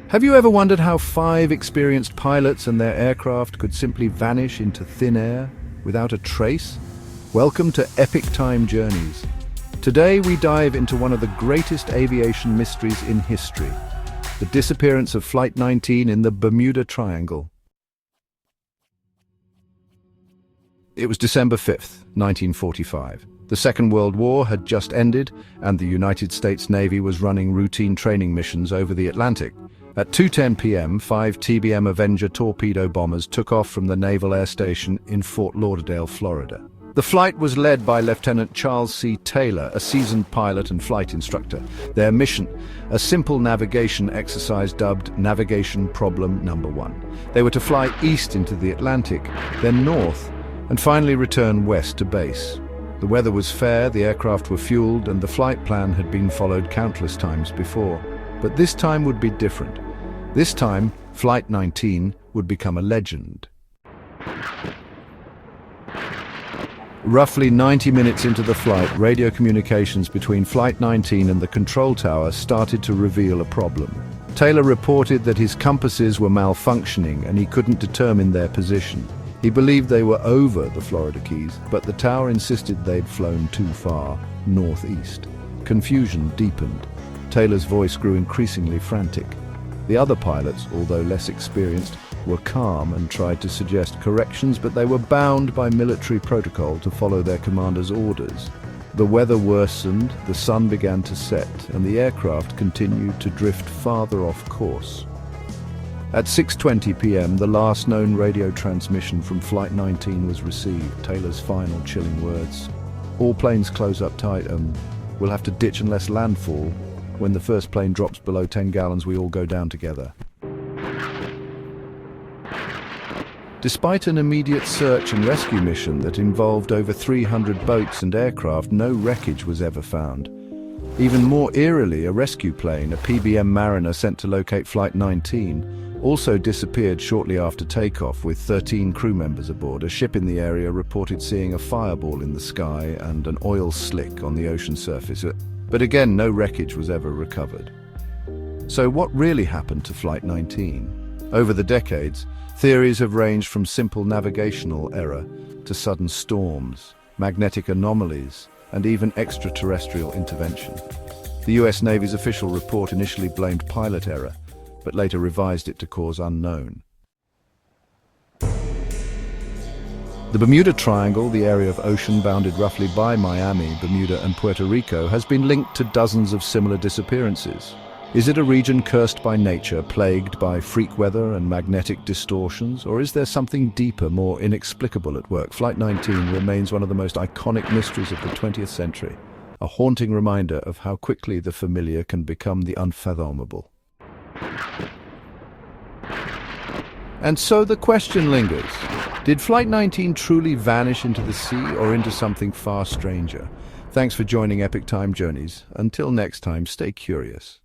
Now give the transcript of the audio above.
Have you ever wondered how 5 experienced pilots and their aircraft could simply vanish into thin air without a trace? Welcome to Epic Time Journeys. Today we dive into one of the greatest aviation mysteries in history, the disappearance of Flight 19 in the Bermuda Triangle. It was December 5th, 1945. The Second World War had just ended, and the United States Navy was running routine training missions over the Atlantic. At 2:10 p.m., 5 TBM Avenger torpedo bombers took off from the Naval Air Station in Fort Lauderdale, Florida. The flight was led by Lieutenant Charles C. Taylor, a seasoned pilot and flight instructor. Their mission, a simple navigation exercise dubbed Navigation Problem Number 1. They were to fly east into the Atlantic, then north, and finally return west to base. The weather was fair, the aircraft were fueled, and the flight plan had been followed countless times before. But this time would be different. This time, Flight 19 would become a legend. Roughly 90 minutes into the flight, radio communications between Flight 19 and the control tower started to reveal a problem. Taylor reported that his compasses were malfunctioning and he couldn't determine their position. He believed they were over the Florida Keys, but the tower insisted they'd flown too far northeast. Confusion deepened. Taylor's voice grew increasingly frantic. The other pilots, although less experienced, were calm and tried to suggest corrections, but they were bound by military protocol to follow their commander's orders. The weather worsened, the sun began to set, and the aircraft continued to drift farther off course. At 6:20 p.m., the last known radio transmission from Flight 19 was received. Taylor's final chilling words: "All planes close up tight, we'll have to ditch unless landfall. When the first plane drops below 10 gallons, we all go down together." Despite an immediate search and rescue mission that involved over 300 boats and aircraft, no wreckage was ever found. Even more eerily, a rescue plane, a PBM Mariner sent to locate Flight 19, also disappeared shortly after takeoff with 13 crew members aboard. A ship in the area reported seeing a fireball in the sky and an oil slick on the ocean surface. But again, no wreckage was ever recovered. So what really happened to Flight 19? Over the decades, theories have ranged from simple navigational error to sudden storms, magnetic anomalies, and even extraterrestrial intervention. The US Navy's official report initially blamed pilot error, but later revised it to cause unknown. The Bermuda Triangle, the area of ocean bounded roughly by Miami, Bermuda, and Puerto Rico, has been linked to dozens of similar disappearances. Is it a region cursed by nature, plagued by freak weather and magnetic distortions, or is there something deeper, more inexplicable at work? Flight 19 remains one of the most iconic mysteries of the 20th century, a haunting reminder of how quickly the familiar can become the unfathomable. And so the question lingers. Did Flight 19 truly vanish into the sea or into something far stranger? Thanks for joining Epic Time Journeys. Until next time, stay curious.